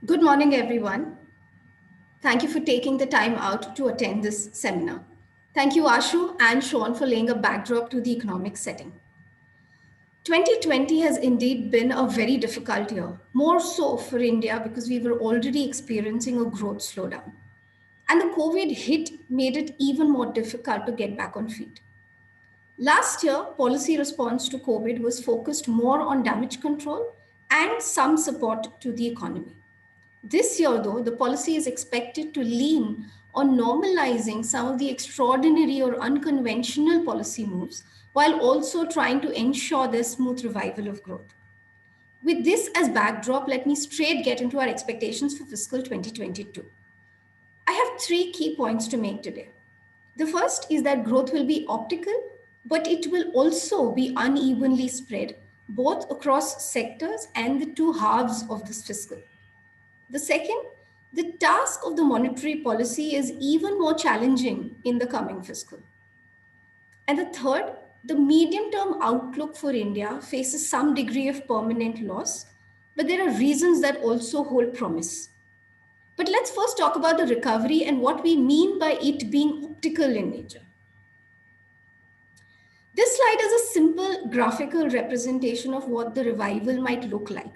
Good morning, everyone. Thank you for taking the time out to attend this seminar. Thank you, Ashu and Sean, for laying a backdrop to the economic setting. 2020 has indeed been a very difficult year, more so for India because we were already experiencing a growth slowdown. And the COVID hit made it even more difficult to get back on feet. Last year, policy response to COVID was focused more on damage control and some support to the economy. This year, though, the policy is expected to lean on normalizing some of the extraordinary or unconventional policy moves while also trying to ensure the smooth revival of growth. With this as backdrop, let me straight get into our expectations for fiscal 2022. I have three key points to make today. The first is that growth will be optical, but it will also be unevenly spread both across sectors and the two halves of this fiscal. The second, the task of the monetary policy is even more challenging in the coming fiscal. And the third, the medium term outlook for India faces some degree of permanent loss, but there are reasons that also hold promise. But let's first talk about the recovery and what we mean by it being optical in nature. This slide is a simple graphical representation of what the revival might look like.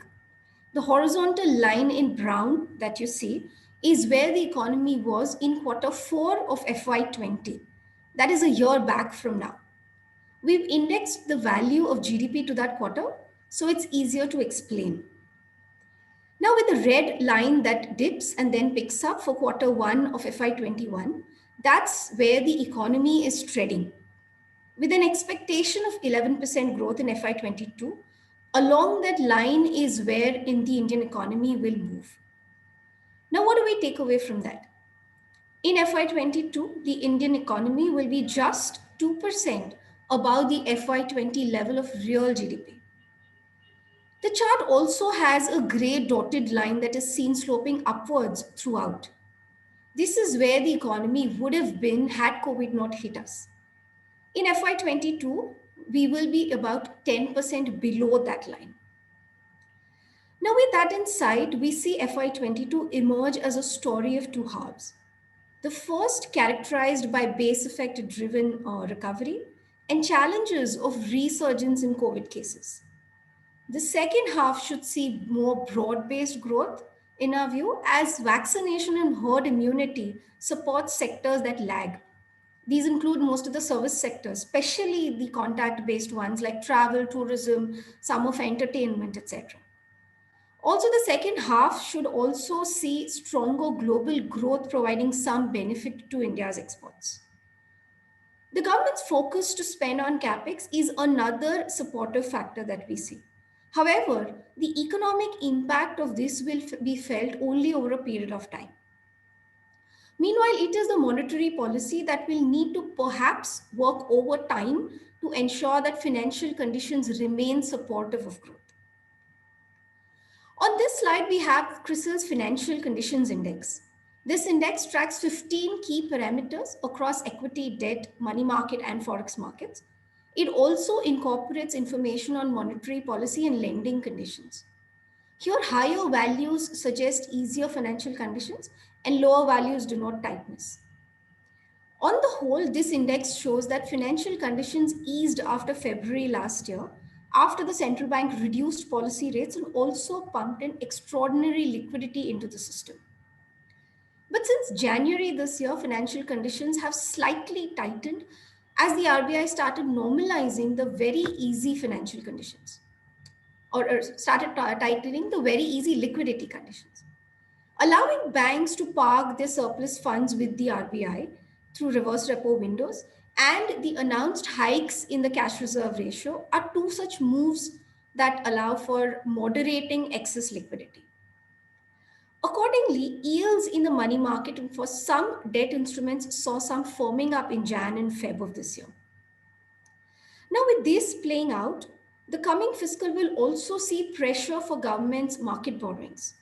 The horizontal line in brown that you see is where the economy was in quarter 4 of FY20. That is a year back from now. We've indexed the value of GDP to that quarter, so it's easier to explain. Now, with the red line that dips and then picks up for quarter 1 of FY21, that's where the economy is treading. With an expectation of 11% growth in FY22, along that line is where in the Indian economy will move. Now, what do we take away from that? In FY22, the Indian economy will be just 2% above the FY20 level of real GDP. The chart also has a gray dotted line that is seen sloping upwards throughout. This is where the economy would have been had COVID not hit us. In FY22, we will be about 10% below that line. Now, with that in sight, we see FY22 emerge as a story of two halves. The first, characterized by base effect driven recovery and challenges of resurgence in COVID cases. The second half should see more broad based growth, in our view, as vaccination and herd immunity support sectors that lag. These include most of the service sectors, especially the contact based ones like travel, tourism, some of entertainment, etc. Also, the second half should also see stronger global growth providing some benefit to India's exports. The government's focus to spend on capex is another supportive factor that we see. However, the economic impact of this will be felt only over a period of time. Meanwhile, it is the monetary policy that will need to perhaps work over time to ensure that financial conditions remain supportive of growth. On this slide, we have CRISIL's Financial Conditions Index. This index tracks 15 key parameters across equity, debt, money market, and forex markets. It also incorporates information on monetary policy and lending conditions. Here, higher values suggest easier financial conditions and lower values denote tightness. On the whole, this index shows that financial conditions eased after February last year, after the central bank reduced policy rates and also pumped in extraordinary liquidity into the system. But since January this year, financial conditions have slightly tightened as the RBI started normalizing the very easy financial conditions or started tightening the very easy liquidity conditions. Allowing banks to park their surplus funds with the RBI through reverse repo windows and the announced hikes in the cash reserve ratio are two such moves that allow for moderating excess liquidity. Accordingly, yields in the money market and for some debt instruments saw some firming up in Jan and Feb of this year. Now, with this playing out, the coming fiscal will also see pressure for government's market borrowings.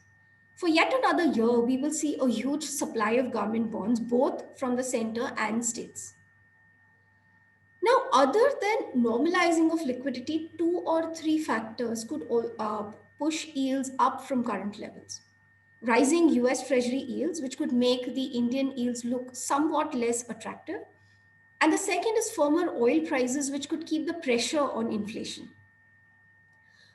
For yet another year, we will see a huge supply of government bonds, both from the center and states. Now, other than normalizing of liquidity, two or three factors could push yields up from current levels. rising US Treasury yields, which could make the Indian yields look somewhat less attractive. And the second is firmer oil prices, which could keep the pressure on inflation.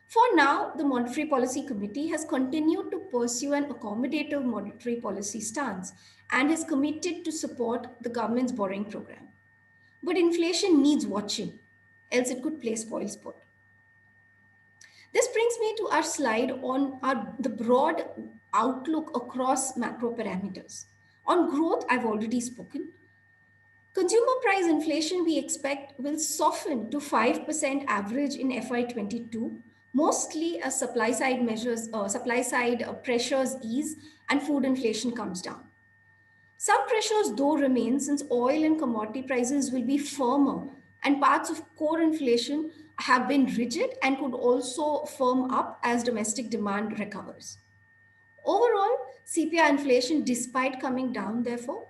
For now, the Monetary Policy Committee has continued to pursue an accommodative monetary policy stance and is committed to support the government's borrowing program. But inflation needs watching, else it could play spoil sport. This brings me to our slide on the broad outlook across macro parameters. On growth, I've already spoken. Consumer price inflation we expect will soften to 5% average in FY22, mostly as supply side pressures ease and food inflation comes down. Some pressures though remain since oil and commodity prices will be firmer and parts of core inflation have been rigid and could also firm up as domestic demand recovers. Overall, CPI inflation, despite coming down, therefore,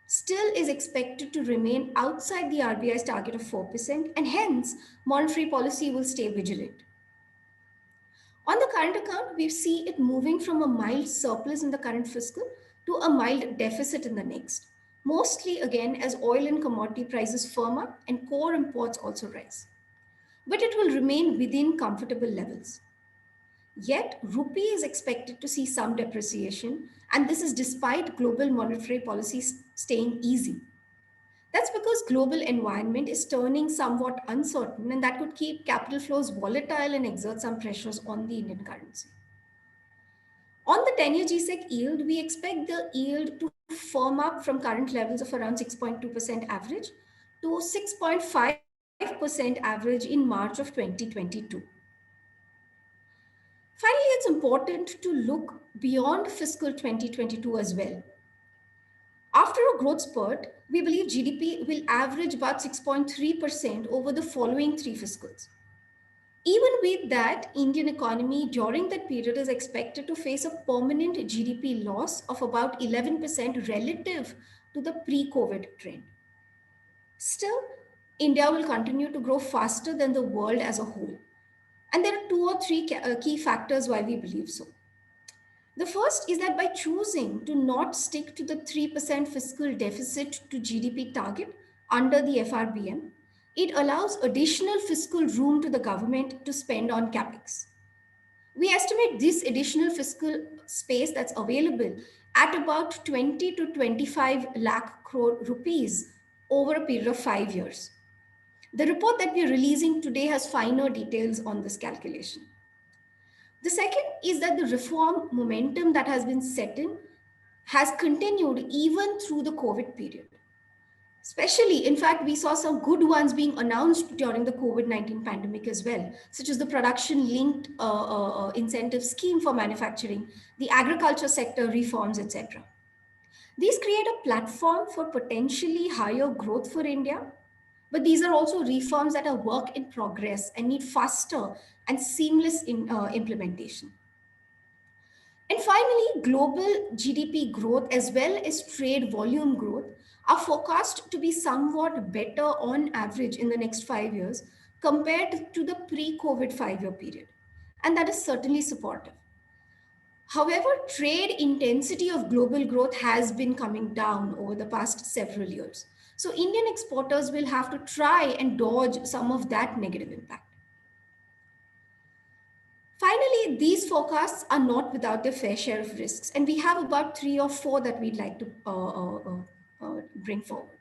still is expected to remain outside the RBI's target of 4%, and hence, monetary policy will stay vigilant. On the current account, we see it moving from a mild surplus in the current fiscal to a mild deficit in the next, mostly again as oil and commodity prices firm up and core imports also rise. But it will remain within comfortable levels. Yet, rupee is expected to see some depreciation, and this is despite global monetary policy staying easy. That's because global environment is turning somewhat uncertain, and that could keep capital flows volatile and exert some pressures on the Indian currency. On the 10-year GSEC yield, we expect the yield to firm up from current levels of around 6.2% average to 6.5% average in March of 2022. Finally, it's important to look beyond fiscal 2022 as well. After a growth spurt, we believe GDP will average about 6.3% over the following three fiscals. Even with that, Indian economy during that period is expected to face a permanent GDP loss of about 11% relative to the pre-COVID trend. Still, India will continue to grow faster than the world as a whole. And there are two or three key factors why we believe so. The first is that by choosing to not stick to the 3% fiscal deficit to GDP target under the FRBM, it allows additional fiscal room to the government to spend on capex. We estimate this additional fiscal space that's available at about 20 to 25 lakh crore rupees over a period of 5 years. The report that we are releasing today has finer details on this calculation. The second is that the reform momentum that has been set in has continued even through the COVID period. Especially, in fact, we saw some good ones being announced during the COVID-19 pandemic as well, such as the production-linked incentive scheme for manufacturing, the agriculture sector reforms, etc. These create a platform for potentially higher growth for India, but these are also reforms that are work in progress and need faster and seamless implementation. And finally, global GDP growth as well as trade volume growth are forecast to be somewhat better on average in the next 5 years compared to the pre-COVID 5-year period. And that is certainly supportive. However, trade intensity of global growth has been coming down over the past several years. So Indian exporters will have to try and dodge some of that negative impact. Finally, these forecasts are not without their fair share of risks, and we have about 3 or 4 that we'd like to bring forward.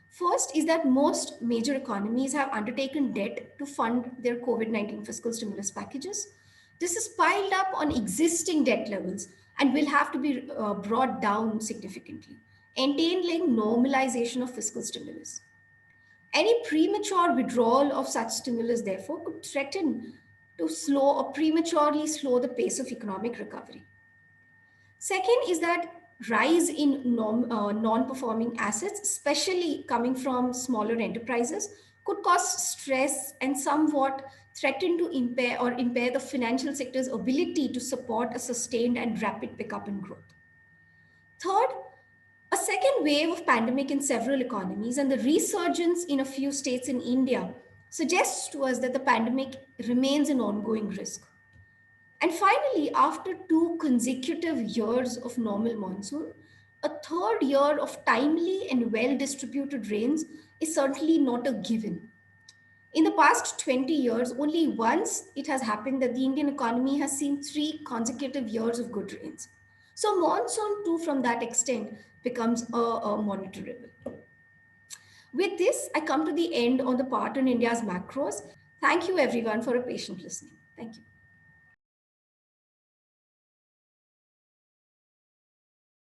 First is that most major economies have undertaken debt to fund their COVID-19 fiscal stimulus packages. This is piled up on existing debt levels and will have to be brought down significantly, entailing normalization of fiscal stimulus. Any premature withdrawal of such stimulus, therefore, could threaten to slow or prematurely slow the pace of economic recovery. Second is that rise in non-performing assets, especially coming from smaller enterprises, could cause stress and somewhat threaten to impair the financial sector's ability to support a sustained and rapid pickup in growth. Third, a second wave of pandemic in several economies and the resurgence in a few states in India suggests to us that the pandemic remains an ongoing risk. And finally, after 2 consecutive years of normal monsoon, a third year of timely and well distributed rains is certainly not a given. In the past 20 years, only once it has happened that the Indian economy has seen 3 consecutive years of good rains. So, monsoon too, from that extent, becomes a monitorable. With this, I come to the end on the part on India's macros. Thank you, everyone, for a patient listening. Thank you.